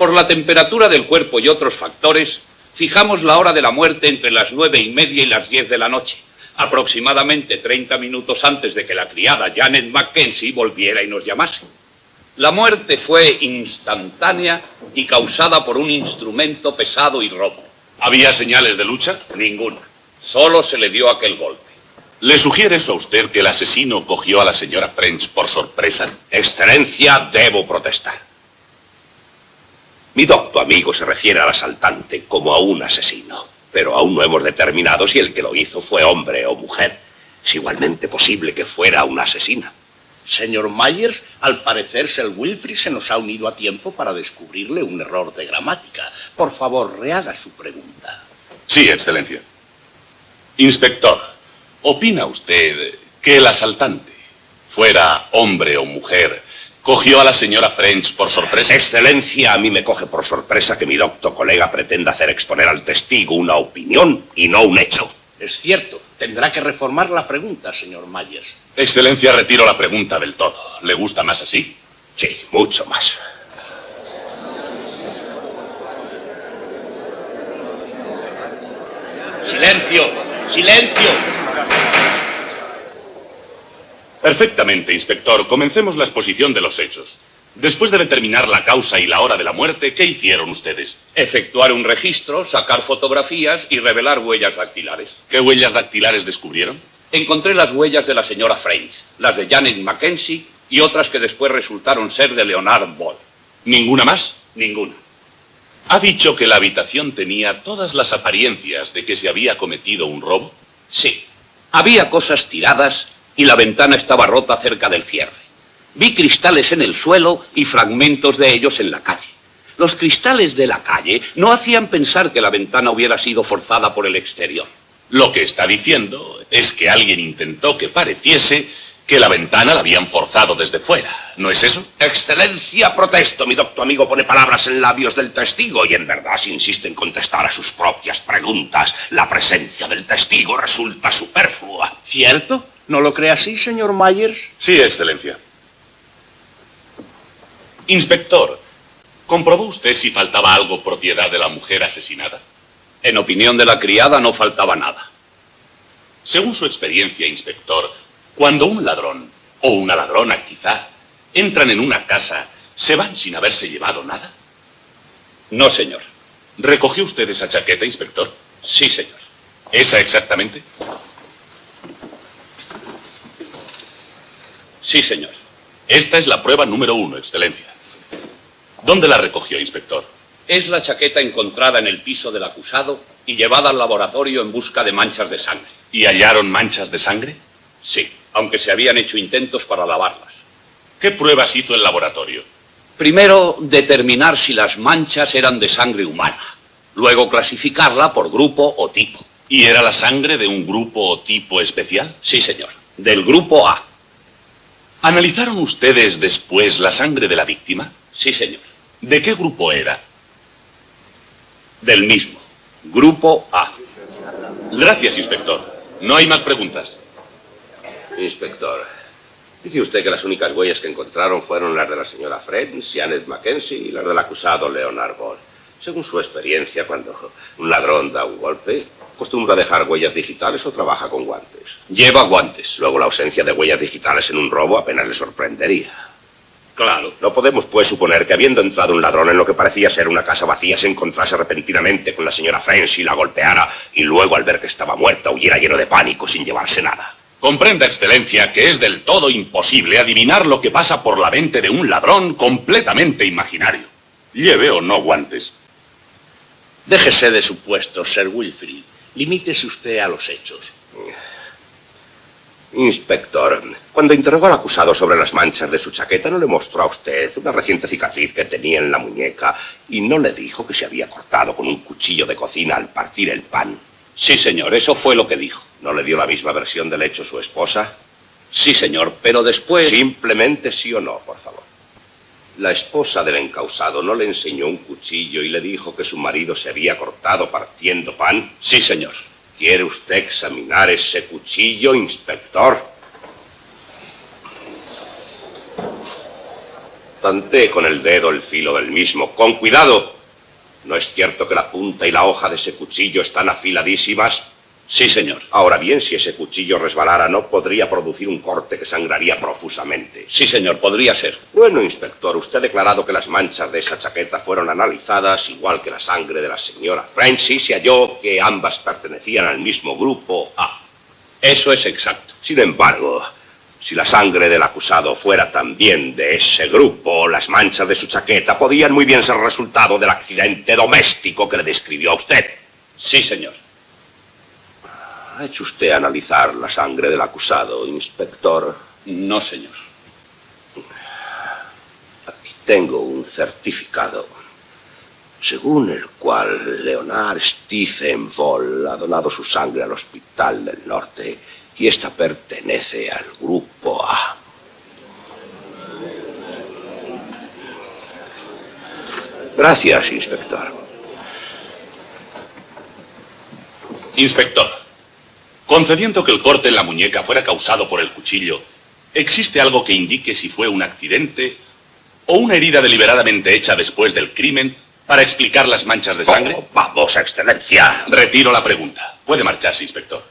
Por la temperatura del cuerpo y otros factores, fijamos la hora de la muerte entre las 9:30 y las 10 de la noche, aproximadamente 30 minutos antes de que la criada Janet Mackenzie volviera y nos llamase. La muerte fue instantánea y causada por un instrumento pesado y roto. ¿Había señales de lucha? Ninguna. Solo se le dio aquel golpe. ¿Le sugiere eso a usted que el asesino cogió a la señora French por sorpresa? Excelencia, debo protestar. Mi docto amigo se refiere al asaltante como a un asesino, pero aún no hemos determinado si el que lo hizo fue hombre o mujer. Es igualmente posible que fuera una asesina. Señor Myers, al parecer Sir Wilfrid se nos ha unido a tiempo para descubrirle un error de gramática. Por favor, rehaga su pregunta. Sí, Excelencia. Inspector, ¿opina usted que el asaltante, fuera hombre o mujer, cogió a la señora French por sorpresa? Excelencia, a mí me coge por sorpresa que mi docto colega pretenda hacer exponer al testigo una opinión y no un hecho. Es cierto, tendrá que reformar la pregunta, señor Myers. Excelencia, retiro la pregunta del todo. ¿Le gusta más así? Sí, mucho más. ¡Silencio! ¡Silencio! Perfectamente, inspector. Comencemos la exposición de los hechos. Después de determinar la causa y la hora de la muerte, ¿qué hicieron ustedes? Efectuar un registro, sacar fotografías y revelar huellas dactilares. ¿Qué huellas dactilares descubrieron? Encontré las huellas de la señora French, las de Janet Mackenzie y otras que después resultaron ser de Leonard Ball. ¿Ninguna más? Ninguna. ¿Ha dicho que la habitación tenía todas las apariencias de que se había cometido un robo? Sí. Había cosas tiradas y la ventana estaba rota cerca del cierre. Vi cristales en el suelo y fragmentos de ellos en la calle. Los cristales de la calle no hacían pensar que la ventana hubiera sido forzada por el exterior. Lo que está diciendo es que alguien intentó que pareciese que la ventana la habían forzado desde fuera, ¿no es eso? Excelencia, protesto. Mi docto amigo pone palabras en labios del testigo y en verdad si insiste en contestar a sus propias preguntas, la presencia del testigo resulta superflua. ¿Cierto? ¿No lo cree así, señor Myers? Sí, Excelencia. Inspector, ¿comprobó usted si faltaba algo propiedad de la mujer asesinada? En opinión de la criada no faltaba nada. Según su experiencia, inspector, cuando un ladrón, o una ladrona quizá, entran en una casa, ¿se van sin haberse llevado nada? No, señor. ¿Recogió usted esa chaqueta, inspector? Sí, señor. ¿Esa exactamente? Sí, señor. Esta es la prueba número 1, Excelencia. ¿Dónde la recogió, inspector? Es la chaqueta encontrada en el piso del acusado y llevada al laboratorio en busca de manchas de sangre. ¿Y hallaron manchas de sangre? Sí, aunque se habían hecho intentos para lavarlas. ¿Qué pruebas hizo el laboratorio? Primero, determinar si las manchas eran de sangre humana. Luego, clasificarla por grupo o tipo. ¿Y era la sangre de un grupo o tipo especial? Sí, señor. Del grupo A. ¿Analizaron ustedes después la sangre de la víctima? Sí, señor. ¿De qué grupo era? Del mismo. Grupo A. Gracias, inspector. No hay más preguntas. Inspector, dice usted que las únicas huellas que encontraron fueron las de la señora French, Janet Mackenzie y las del acusado Leonard Ball. Según su experiencia, cuando un ladrón da un golpe, ¿acostumbra dejar huellas digitales o trabaja con guantes? Lleva guantes. Luego la ausencia de huellas digitales en un robo apenas le sorprendería. Claro. No podemos, pues, suponer que habiendo entrado un ladrón en lo que parecía ser una casa vacía, se encontrase repentinamente con la señora French y la golpeara, y luego, al ver que estaba muerta, huyera lleno de pánico sin llevarse nada. Comprenda, Excelencia, que es del todo imposible adivinar lo que pasa por la mente de un ladrón completamente imaginario. Lleve o no guantes. Déjese de supuestos, Sir Wilfrid. Limítese usted a los hechos. Inspector, cuando interrogó al acusado sobre las manchas de su chaqueta, ¿no le mostró a usted una reciente cicatriz que tenía en la muñeca y no le dijo que se había cortado con un cuchillo de cocina al partir el pan? Sí, señor, eso fue lo que dijo. ¿No le dio la misma versión del hecho su esposa? Sí, señor, pero después... Simplemente sí o no, por favor. La esposa del encausado no le enseñó un cuchillo y le dijo que su marido se había cortado partiendo pan. Sí, señor. ¿Quiere usted examinar ese cuchillo, inspector? Tanteé con el dedo el filo del mismo. ¡Con cuidado! ¿No es cierto que la punta y la hoja de ese cuchillo están afiladísimas? Sí, señor. Ahora bien, si ese cuchillo resbalara, no podría producir un corte que sangraría profusamente. Sí, señor, podría ser. Bueno, inspector, usted ha declarado que las manchas de esa chaqueta fueron analizadas, igual que la sangre de la señora French, y se halló que ambas pertenecían al mismo grupo A. Eso es exacto. Sin embargo, si la sangre del acusado fuera también de ese grupo, las manchas de su chaqueta podían muy bien ser resultado del accidente doméstico que le describió a usted. Sí, señor. ¿Ha hecho usted analizar la sangre del acusado, inspector? No, señor. Aquí tengo un certificado, según el cual Leonard Stephen Voll ha donado su sangre al Hospital del Norte y esta pertenece al grupo A. Gracias, inspector. Inspector, concediendo que el corte en la muñeca fuera causado por el cuchillo, ¿existe algo que indique si fue un accidente o una herida deliberadamente hecha después del crimen para explicar las manchas de sangre? ¡Vamos, excelencia! Retiro la pregunta. Puede marcharse, inspector.